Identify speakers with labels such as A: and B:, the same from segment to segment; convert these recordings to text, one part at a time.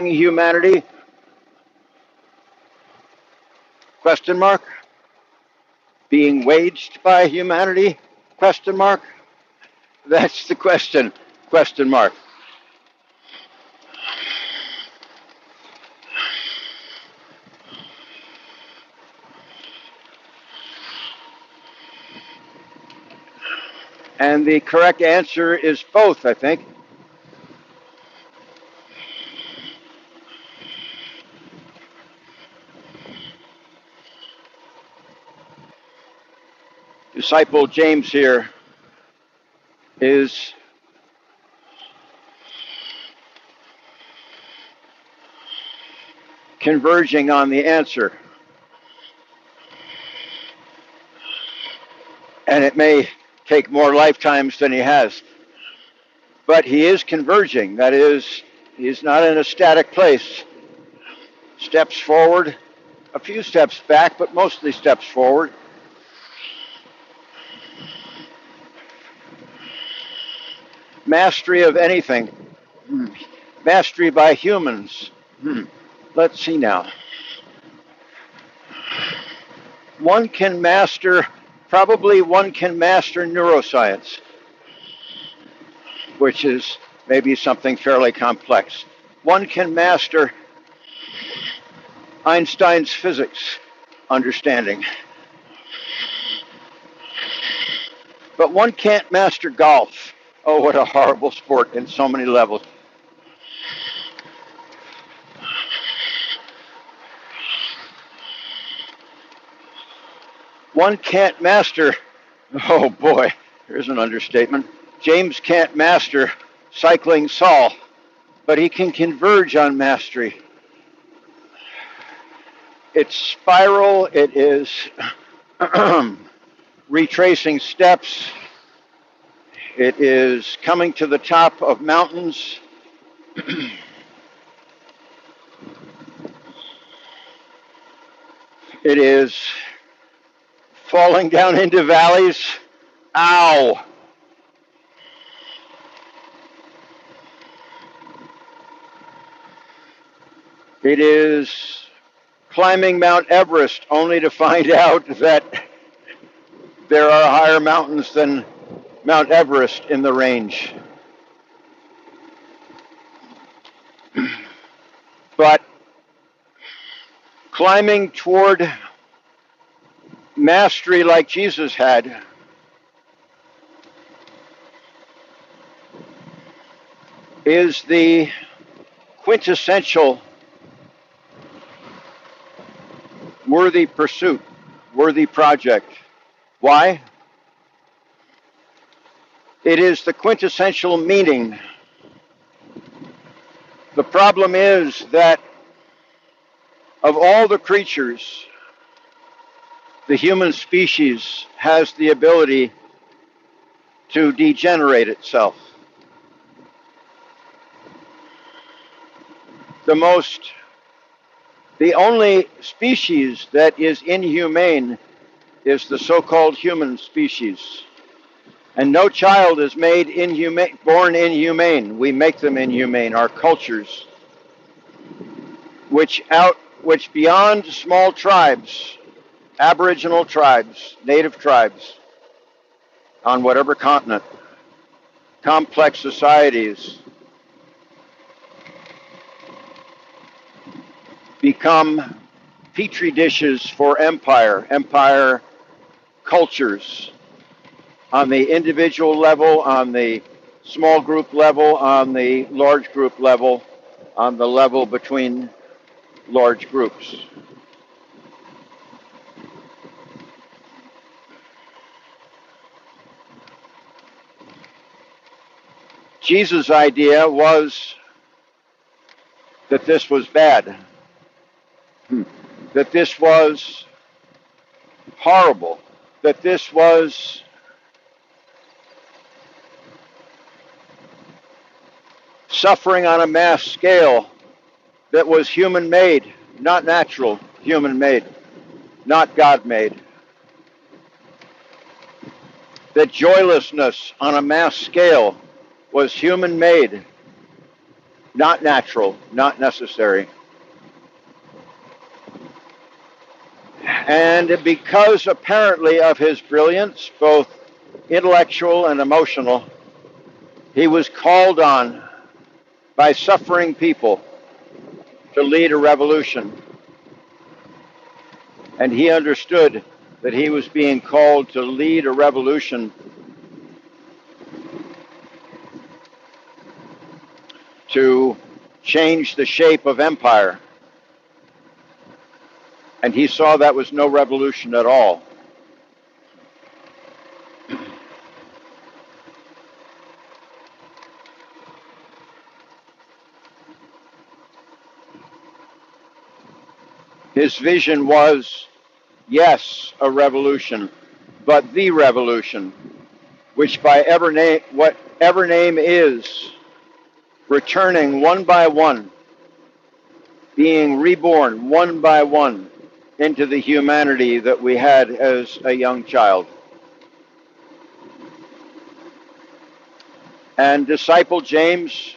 A: humanity? Question mark. Being waged by humanity? Question mark. That's the question. Question mark. And the correct answer is both, I think. Disciple James here is converging on the answer. And it may take more lifetimes than he has. But he is converging. That is, he's not in a static place. Steps forward, a few steps back, but mostly steps forward. Mastery of anything. Mastery by humans. Let's see now. One can master neuroscience, which is maybe something fairly complex. One can master Einstein's physics understanding. But one can't master golf. Oh, what a horrible sport in so many levels. One can't master, oh boy, here's an understatement. James can't master cycling Saul, but he can converge on mastery. It's spiral, it is retracing steps, it is coming to the top of mountains. It is falling down into valleys. Ow! It is climbing Mount Everest only to find out that there are higher mountains than Mount Everest in the range. But climbing toward mastery like Jesus had is the quintessential worthy pursuit, worthy project. Why? It is the quintessential meaning. The problem is that of all the creatures, the human species has the ability to degenerate itself. The only species that is inhumane is the so-called human species. And no child is made born inhumane. We make them inhumane, our cultures, which beyond small tribes, Aboriginal tribes, native tribes, on whatever continent, complex societies, become petri dishes for empire cultures, on the individual level, on the small group level, on the large group level, on the level between large groups. Jesus' idea was that this was bad, that this was horrible, that this was suffering on a mass scale that was human-made, not natural, human-made, not God-made. That joylessness on a mass scale was human-made, not natural, not necessary. And because apparently of his brilliance, both intellectual and emotional, he was called on by suffering people to lead a revolution. And he understood that he was being called to lead a revolution to change the shape of empire. And he saw that was no revolution at all. His vision was, yes, a revolution, but the revolution, which by whatever name is, returning one by one, being reborn one by one into the humanity that we had as a young child. And disciple James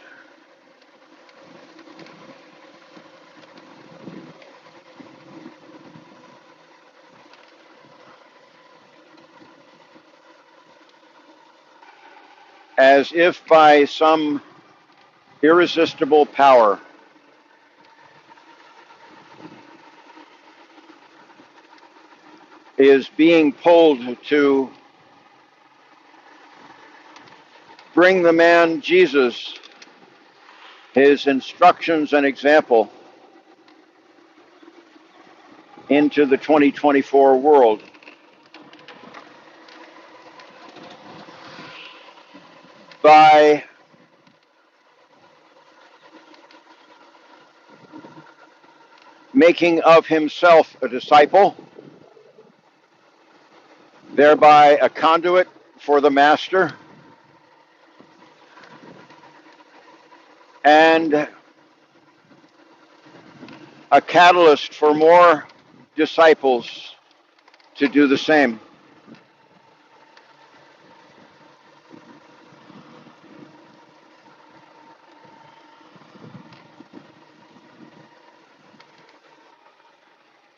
A: as if by some irresistible power is being pulled to bring the man Jesus, his instructions and example, into the 2024 world. By making of himself a disciple, thereby a conduit for the master, and a catalyst for more disciples to do the same.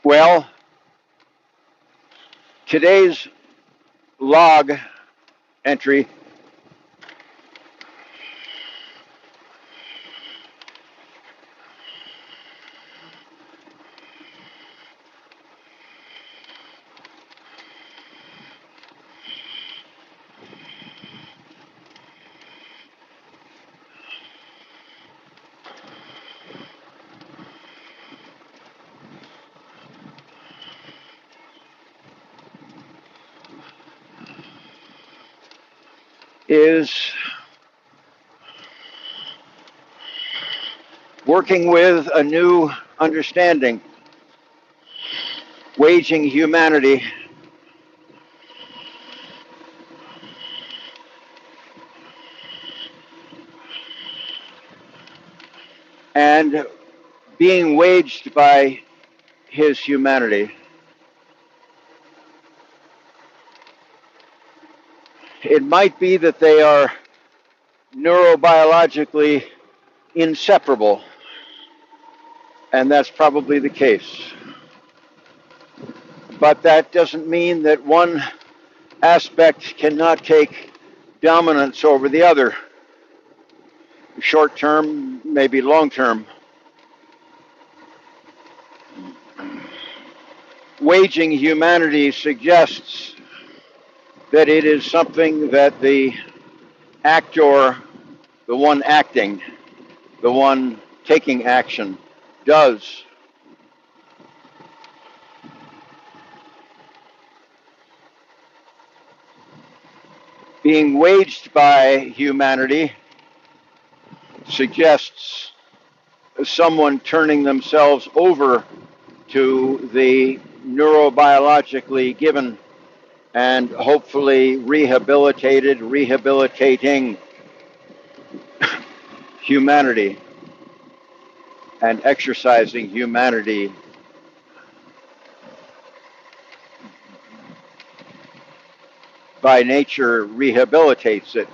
A: Well, today's log entry is working with a new understanding, waging humanity, and being waged by his humanity. It might be that they are neurobiologically inseparable, and that's probably the case. But that doesn't mean that one aspect cannot take dominance over the other, short term, maybe long term. Waging humanity suggests that it is something that the actor, the one acting, the one taking action, does. Being waged by humanity suggests someone turning themselves over to the neurobiologically given and hopefully rehabilitating humanity and exercising humanity by nature rehabilitates it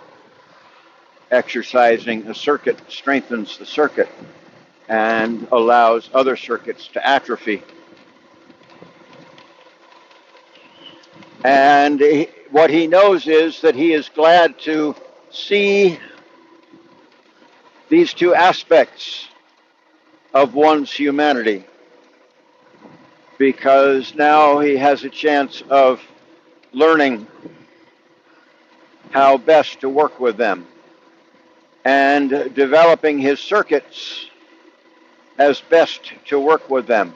A: exercising a circuit strengthens the circuit and allows other circuits to atrophy. And what he knows is that he is glad to see these two aspects of one's humanity, because now he has a chance of learning how best to work with them and developing his circuits as best to work with them.